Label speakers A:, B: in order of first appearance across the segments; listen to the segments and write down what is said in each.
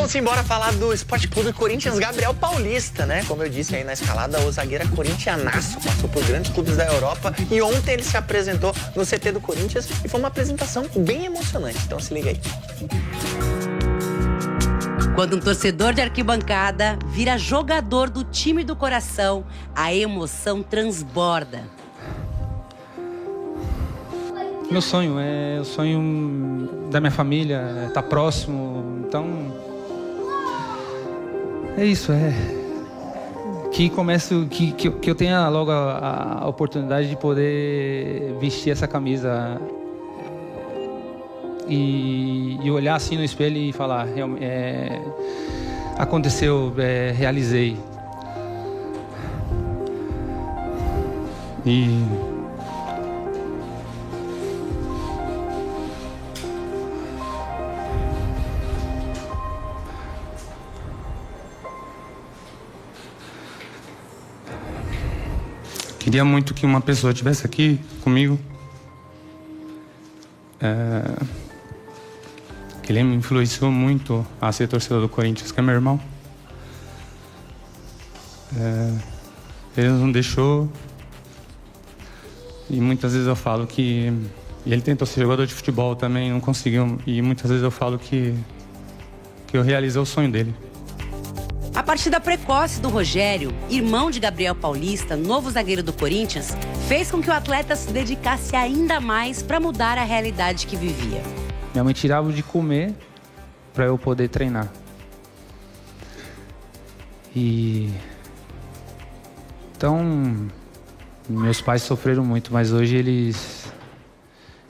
A: vamos embora falar do Esporte Clube Corinthians. Gabriel Paulista, né? Como eu disse aí na escalada, o zagueiro corintianaço, passou por grandes clubes da Europa e ontem ele se apresentou no CT do Corinthians e foi uma apresentação bem emocionante. Então se liga aí.
B: Quando um torcedor de arquibancada vira jogador do time do coração, a emoção transborda.
C: Meu sonho é o sonho da minha família, estar próximo. Então, é isso, que eu tenha logo a oportunidade de poder vestir essa camisa e olhar assim no espelho e falar, aconteceu, realizei. Queria muito que uma pessoa estivesse aqui comigo, que ele me influenciou muito a ser torcedor do Corinthians, que é meu irmão. Ele não deixou, e muitas vezes eu falo que ele tentou ser jogador de futebol também, não conseguiu, e muitas vezes eu falo que eu realizei o sonho dele.
B: A partida precoce do Rogério, irmão de Gabriel Paulista, novo zagueiro do Corinthians, fez com que o atleta se dedicasse ainda mais para mudar a realidade que vivia.
C: Minha mãe tirava de comer para eu poder treinar. Então, meus pais sofreram muito, mas hoje eles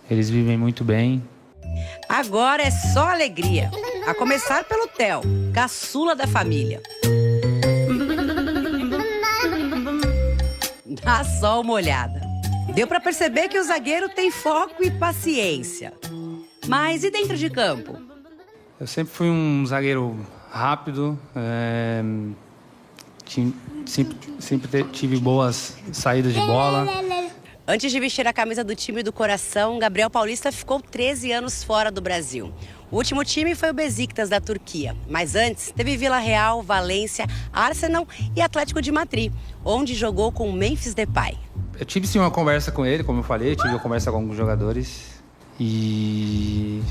C: vivem muito bem.
B: Agora é só alegria. A começar pelo Theo, caçula da família. Dá só uma olhada. Deu pra perceber que o zagueiro tem foco e paciência. Mas e dentro de campo?
C: Eu sempre fui um zagueiro rápido, sempre tive boas saídas de bola.
B: Antes de vestir a camisa do time do coração, Gabriel Paulista ficou 13 anos fora do Brasil. O último time foi o Besiktas da Turquia, mas antes teve Vila Real, Valência, Arsenal e Atlético de Madrid, onde jogou com o Memphis Depay.
C: Eu tive sim uma conversa com ele, como eu falei, tive uma conversa com alguns jogadores e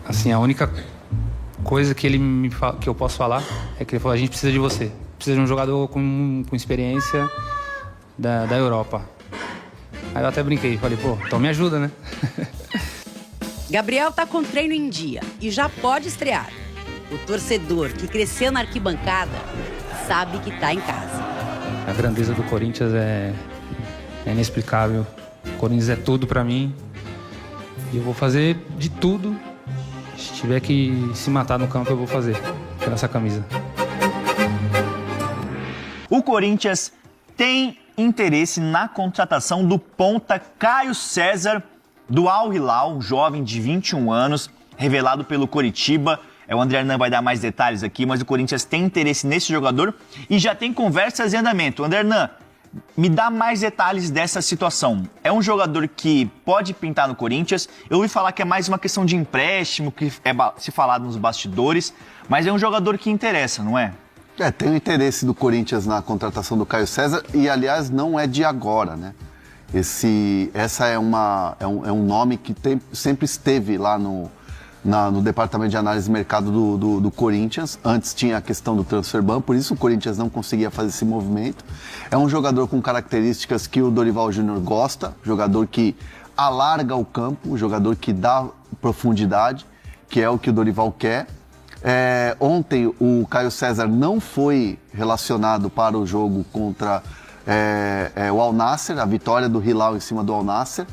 C: assim, a única coisa que que eu posso falar é que ele falou: a gente precisa de você, precisa de um jogador com experiência da Europa. Aí eu até brinquei, falei, pô, então me ajuda, né?
B: Gabriel tá com treino em dia e já pode estrear. O torcedor que cresceu na arquibancada sabe que tá em casa.
C: A grandeza do Corinthians é inexplicável. O Corinthians é tudo pra mim. E eu vou fazer de tudo. Se tiver que se matar no campo, eu vou fazer pela essa camisa.
D: O Corinthians tem interesse na contratação do ponta Caio César, do Al Hilal, um jovem de 21 anos, revelado pelo Coritiba. O André Hernan vai dar mais detalhes aqui, mas o Corinthians tem interesse nesse jogador e já tem conversas em andamento. André Hernan, me dá mais detalhes dessa situação. É um jogador que pode pintar no Corinthians. Eu ouvi falar que é mais uma questão de empréstimo, que é se falado nos bastidores, mas é um jogador que interessa, não é?
E: Tem o interesse do Corinthians na contratação do Caio César e, aliás, não é de agora, né? Essa é um nome que sempre esteve lá no departamento de análise de mercado do Corinthians. Antes tinha a questão do transfer ban, por isso o Corinthians não conseguia fazer esse movimento. É um jogador com características que o Dorival Júnior gosta, jogador que alarga o campo, jogador que dá profundidade, que é o que o Dorival quer. Ontem o Caio César não foi relacionado para o jogo contra o Al Nassr, a vitória do Hilal em cima do Al Nassr.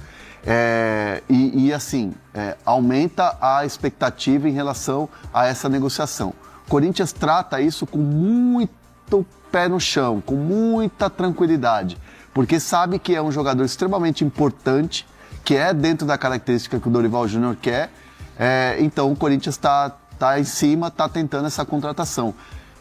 E: Aumenta a expectativa em relação a essa negociação. O Corinthians trata isso com muito pé no chão, com muita tranquilidade, porque sabe que é um jogador extremamente importante, que é dentro da característica que o Dorival Júnior quer. Então o Corinthians está em cima, está tentando essa contratação.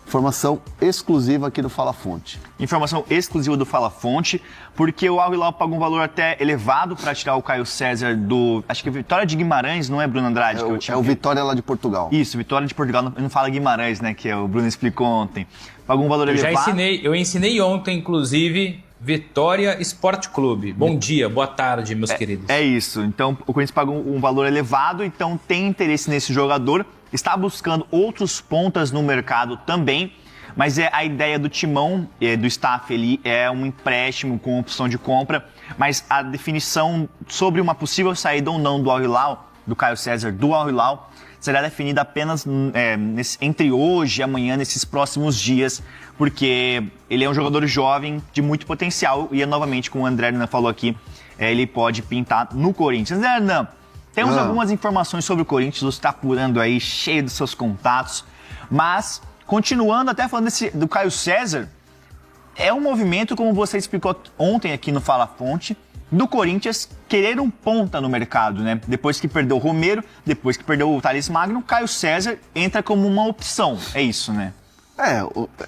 E: Informação exclusiva aqui do Fala Fonte.
D: Informação exclusiva do Fala Fonte, porque o Al Hilal pagou um valor até elevado para tirar o Caio César do... Acho que Vitória de Guimarães, não é, Bruno Andrade?
E: É o Vitória lá de Portugal.
D: Isso, Vitória de Portugal, não fala Guimarães, né, que o Bruno explicou ontem. Pagou um valor elevado.
F: Eu ensinei ontem, inclusive, Vitória Esporte Clube. Bom dia, boa tarde, meus queridos.
D: É isso, então o Corinthians pagou um valor elevado, então tem interesse nesse jogador, está buscando outros pontas no mercado também, mas a ideia do timão, do staff ali, é um empréstimo com opção de compra, mas a definição sobre uma possível saída ou não do Al Hilal, do Caio César do Al Hilal, será definida apenas entre hoje e amanhã, nesses próximos dias, porque ele é um jogador jovem de muito potencial e, novamente, como o André Hernan falou aqui, ele pode pintar no Corinthians. André Hernan, temos algumas informações sobre o Corinthians, você está apurando aí, cheio dos seus contatos, mas, continuando até falando do Caio César, é um movimento, como você explicou ontem aqui no Fala Fonte, do Corinthians querer um ponta no mercado, né? Depois que perdeu o Romero, depois que perdeu o Thales Magno, Caio César entra como uma opção, é isso, né?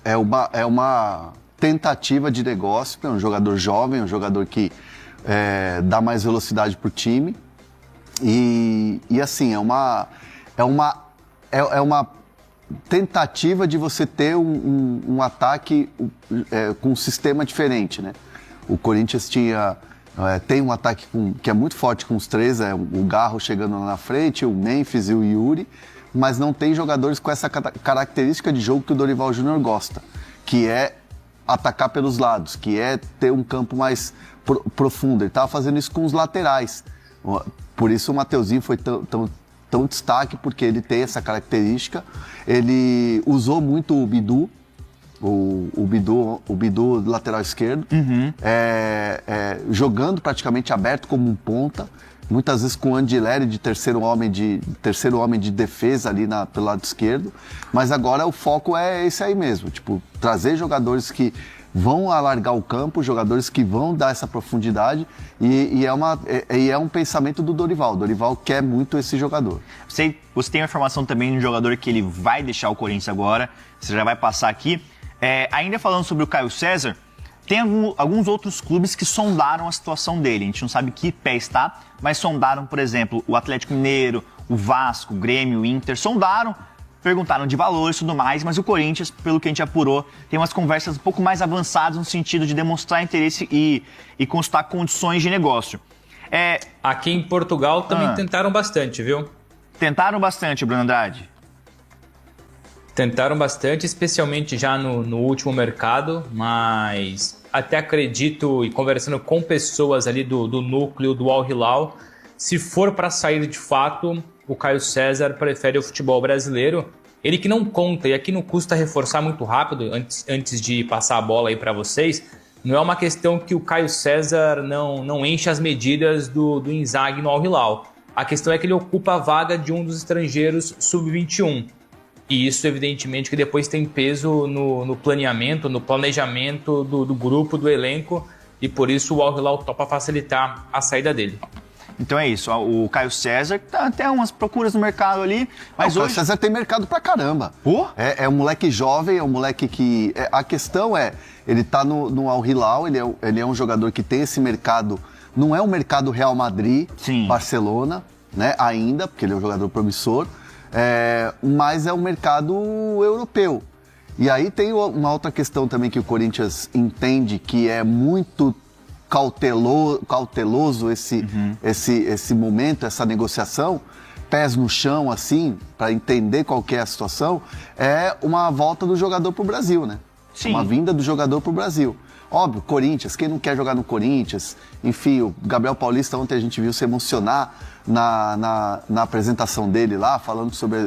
E: É uma tentativa de negócio, é um jogador jovem, um jogador que dá mais velocidade pro time. E assim, é uma tentativa de você ter um ataque com um sistema diferente, né? O Corinthians tem um ataque que é muito forte com os três, o Garro chegando lá na frente, o Memphis e o Yuri, mas não tem jogadores com essa característica de jogo que o Dorival Júnior gosta, que é atacar pelos lados, que é ter um campo mais profundo. Ele estava fazendo isso com os laterais. Por isso o Mateuzinho foi tão destaque, porque ele tem essa característica. Ele usou muito o Bidu, o Bidu lateral esquerdo, jogando praticamente aberto como um ponta, muitas vezes com o Andileri de terceiro homem de defesa ali pelo lado esquerdo, mas agora o foco é esse aí mesmo, tipo, trazer jogadores que vão alargar o campo, jogadores que vão dar essa profundidade e é um pensamento do Dorival. O Dorival quer muito esse jogador.
D: Você tem a informação também de um jogador que ele vai deixar o Corinthians agora, você já vai passar aqui. Ainda falando sobre o Caio César, tem alguns outros clubes que sondaram a situação dele. A gente não sabe que pé está, mas sondaram, por exemplo, o Atlético Mineiro, o Vasco, o Grêmio, o Inter, sondaram, perguntaram de valores e tudo mais, mas o Corinthians, pelo que a gente apurou, tem umas conversas um pouco mais avançadas no sentido de demonstrar interesse e consultar condições de negócio.
F: Aqui em Portugal também tentaram bastante, viu?
D: Tentaram bastante, Bruno Andrade.
F: Tentaram bastante, especialmente já no último mercado, mas até acredito, e conversando com pessoas ali do núcleo do Al Hilal, se for para sair de fato, o Caio César prefere o futebol brasileiro. Ele que não conta, e aqui não custa reforçar muito rápido, antes de passar a bola aí para vocês, não é uma questão que o Caio César não enche as medidas do Inzaghi no Al Hilal. A questão é que ele ocupa a vaga de um dos estrangeiros sub-21. E isso, evidentemente, que depois tem peso no planeamento, no planejamento do grupo, do elenco, e por isso o Al Hilal topa facilitar a saída dele.
D: Então é isso, o Caio César tá até umas procuras no mercado ali, mas
E: o Caio César tem mercado pra caramba. É um moleque jovem, é um moleque que... a questão ele tá no Al Hilal, ele é um jogador que tem esse mercado, não é um mercado Real Madrid,
D: sim,
E: Barcelona, né, ainda, porque ele é um jogador promissor, mas é um mercado europeu. E aí tem uma outra questão também que o Corinthians entende que é muito cauteloso esse momento, essa negociação, pés no chão assim, para entender qual que é a situação, é uma volta do jogador pro Brasil, né?
D: Sim.
E: Uma vinda do jogador pro Brasil. Óbvio, Corinthians, quem não quer jogar no Corinthians? Enfim, o Gabriel Paulista ontem a gente viu se emocionar na apresentação dele lá, falando sobre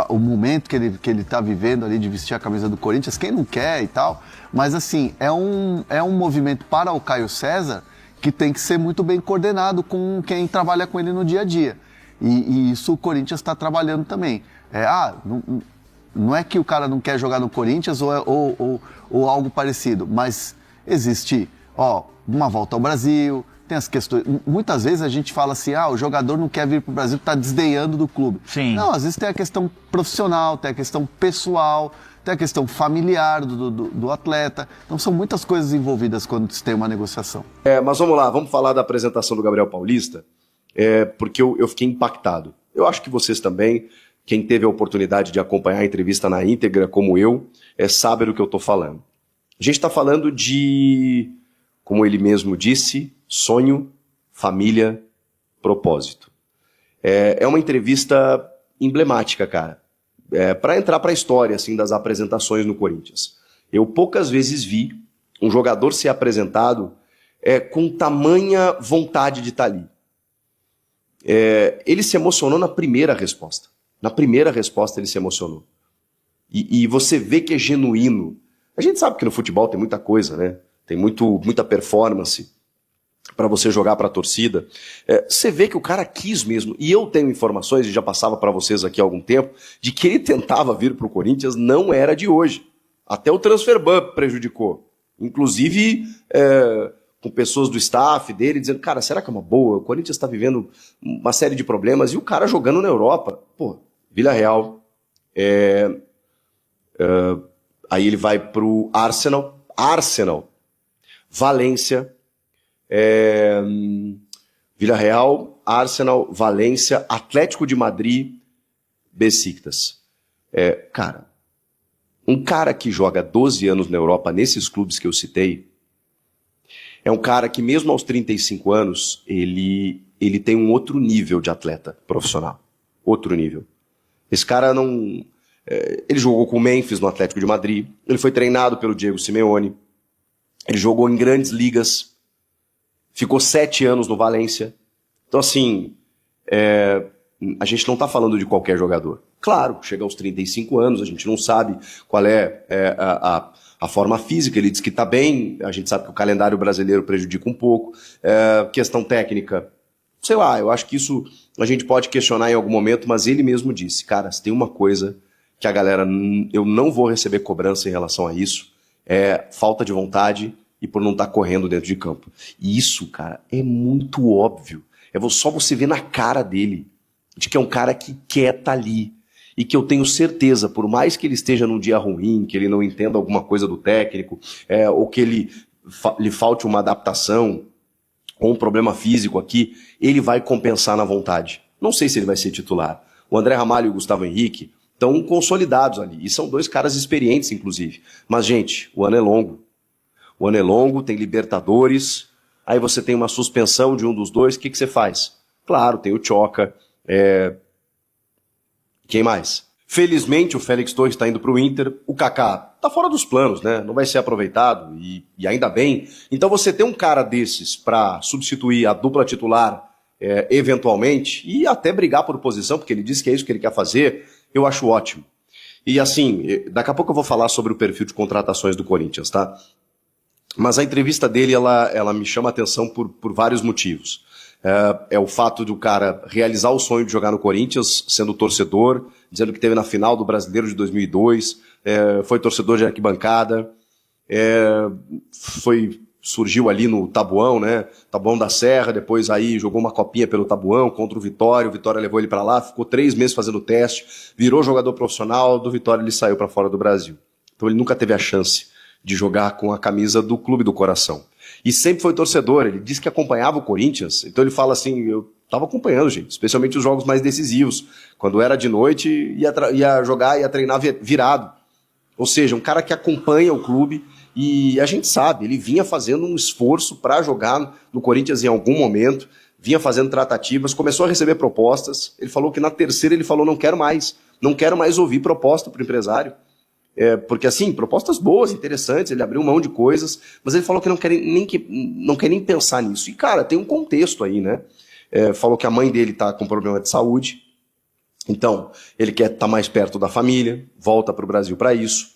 E: o momento que ele tá vivendo ali de vestir a camisa do Corinthians. Quem não quer e tal? Mas assim, é um movimento para o Caio César que tem que ser muito bem coordenado com quem trabalha com ele no dia a dia. E isso o Corinthians está trabalhando também. Não é que o cara não quer jogar no Corinthians ou algo parecido, mas existe uma volta ao Brasil, tem as questões. Muitas vezes a gente fala assim, o jogador não quer vir para o Brasil, está desdenhando do clube.
D: Sim.
E: Não, às vezes tem a questão profissional, tem a questão pessoal, tem a questão familiar do atleta. Então são muitas coisas envolvidas quando se tem uma negociação.
G: Mas vamos lá, vamos falar da apresentação do Gabriel Paulista, porque eu fiquei impactado. Eu acho que vocês também, quem teve a oportunidade de acompanhar a entrevista na íntegra, como eu, sabe do que eu estou falando. A gente está falando de, como ele mesmo disse, sonho, família, propósito. É uma entrevista emblemática, cara. Para entrar para a história assim, das apresentações no Corinthians. Eu poucas vezes vi um jogador ser apresentado com tamanha vontade de estar ali. Ele se emocionou na primeira resposta. Na primeira resposta ele se emocionou. E você vê que é genuíno. A gente sabe que no futebol tem muita coisa, né? Tem muita performance para você jogar para a torcida. Você vê que o cara quis mesmo. E eu tenho informações, e já passava para vocês aqui há algum tempo, de que ele tentava vir para o Corinthians, não era de hoje. Até o transfer ban prejudicou. Inclusive com pessoas do staff dele dizendo, cara, será que é uma boa? O Corinthians está vivendo uma série de problemas e o cara jogando na Europa. Pô, Villarreal. Aí ele vai para o Arsenal, Valência, Villarreal, Arsenal, Valência, Atlético de Madrid, Besiktas. Cara, um cara que joga 12 anos na Europa nesses clubes que eu citei, é um cara que mesmo aos 35 anos, ele tem um outro nível de atleta profissional. Outro nível. Esse cara não... ele jogou com o Memphis no Atlético de Madrid, ele foi treinado pelo Diego Simeone, ele jogou em grandes ligas, ficou 7 anos no Valência. Então, assim, a gente não está falando de qualquer jogador. Claro, chega aos 35 anos, a gente não sabe qual é a forma física, ele diz que está bem, a gente sabe que o calendário brasileiro prejudica um pouco. Questão técnica, sei lá, eu acho que isso a gente pode questionar em algum momento, mas ele mesmo disse, cara, se tem uma coisa que a galera, eu não vou receber cobrança em relação a isso, falta de vontade e por não estar correndo dentro de campo. E isso, cara, é muito óbvio. Só você ver na cara dele, de que é um cara que quer estar ali. E que eu tenho certeza, por mais que ele esteja num dia ruim, que ele não entenda alguma coisa do técnico, ou que lhe falte uma adaptação, ou um problema físico aqui, ele vai compensar na vontade. Não sei se ele vai ser titular. O André Ramalho e o Gustavo Henrique estão consolidados ali. E são 2 caras experientes, inclusive. Mas, gente, o ano é longo. O ano é longo, tem Libertadores. Aí você tem uma suspensão de um dos dois. O que você faz? Claro, tem o Tchoca. Quem mais? Felizmente, o Félix Torres está indo para o Inter. O Kaká está fora dos planos, né? Não vai ser aproveitado. E ainda bem. Então, você ter um cara desses para substituir a dupla titular, eventualmente, e até brigar por posição, porque ele disse que é isso que ele quer fazer, eu acho ótimo. E assim, daqui a pouco eu vou falar sobre o perfil de contratações do Corinthians, tá? Mas a entrevista dele, ela me chama a atenção por vários motivos. O fato do cara realizar o sonho de jogar no Corinthians, sendo torcedor, dizendo que teve na final do Brasileiro de 2002, foi torcedor de arquibancada, surgiu ali no Tabuão, né? Tabuão da Serra, depois aí jogou uma copinha pelo Tabuão contra o Vitória levou ele para lá, ficou 3 meses fazendo teste, virou jogador profissional, do Vitória ele saiu para fora do Brasil. Então ele nunca teve a chance de jogar com a camisa do clube do coração. E sempre foi torcedor, ele disse que acompanhava o Corinthians, então ele fala assim, eu estava acompanhando, gente, especialmente os jogos mais decisivos, quando era de noite, ia jogar, ia treinar virado. Ou seja, um cara que acompanha o clube, e a gente sabe, ele vinha fazendo um esforço para jogar no Corinthians em algum momento, vinha fazendo tratativas, começou a receber propostas, ele falou que na terceira ele falou, não quero mais ouvir proposta para o empresário. Porque assim, propostas boas, interessantes, ele abriu mão de coisas, mas ele falou que não quer nem pensar nisso. E cara, tem um contexto aí, né? Falou que a mãe dele tá com problema de saúde, então ele quer estar mais perto da família, volta para o Brasil para isso.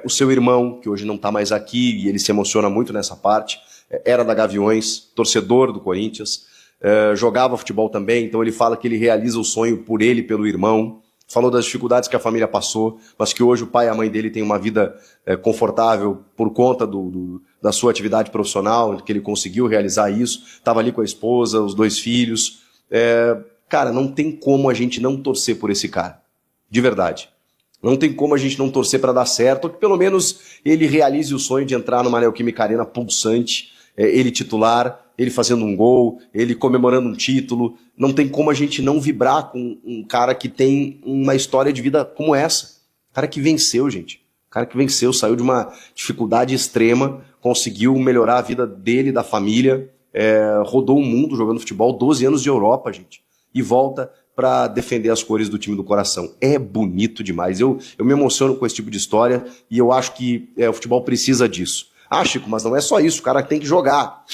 G: O seu irmão, que hoje não está mais aqui, e ele se emociona muito nessa parte, era da Gaviões, torcedor do Corinthians, jogava futebol também, então ele fala que ele realiza o sonho por ele, pelo irmão, falou das dificuldades que a família passou, mas que hoje o pai e a mãe dele têm uma vida confortável por conta da sua atividade profissional, que ele conseguiu realizar isso, estava ali com a esposa, os 2 filhos. Cara, não tem como a gente não torcer por esse cara, de verdade. Não tem como a gente não torcer para dar certo, ou que pelo menos ele realize o sonho de entrar numa Neoquímica Arena pulsante, ele titular, ele fazendo um gol, ele comemorando um título. Não tem como a gente não vibrar com um cara que tem uma história de vida como essa. Cara que venceu, gente. Cara que venceu, saiu de uma dificuldade extrema, conseguiu melhorar a vida dele, da família, rodou o mundo jogando futebol, 12 anos de Europa, gente. E volta para defender as cores do time do coração. É bonito demais. Eu me emociono com esse tipo de história e eu acho que o futebol precisa disso. Ah, Chico, mas não é só isso, o cara tem que jogar.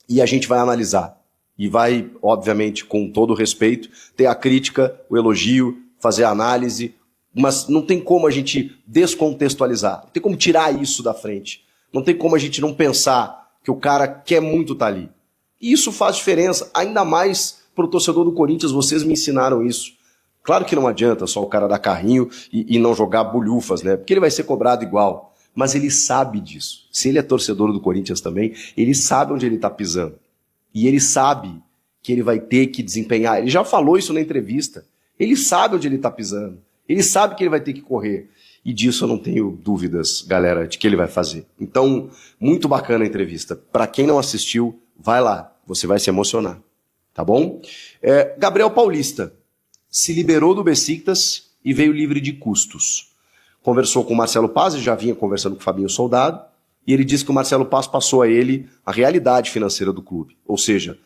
G: E a gente vai analisar. E vai, obviamente, com todo o respeito, ter a crítica, o elogio, fazer a análise, mas não tem como a gente descontextualizar, não tem como tirar isso da frente, não tem como a gente não pensar que o cara quer muito estar ali. E isso faz diferença, ainda mais para o torcedor do Corinthians, vocês me ensinaram isso. Claro que não adianta só o cara dar carrinho e não jogar bulhufas, né? Porque ele vai ser cobrado igual. Mas ele sabe disso. Se ele é torcedor do Corinthians também, ele sabe onde ele está pisando. E ele sabe que ele vai ter que desempenhar. Ele já falou isso na entrevista. Ele sabe onde ele está pisando. Ele sabe que ele vai ter que correr. E disso eu não tenho dúvidas, galera, de que ele vai fazer. Então, muito bacana a entrevista. Para quem não assistiu, vai lá. Você vai se emocionar. Tá bom? Gabriel Paulista se liberou do Besiktas e veio livre de custos. Conversou com o Marcelo Paz, já vinha conversando com o Fabinho Soldado, e ele disse que o Marcelo Paz passou a ele a realidade financeira do clube. Ou seja,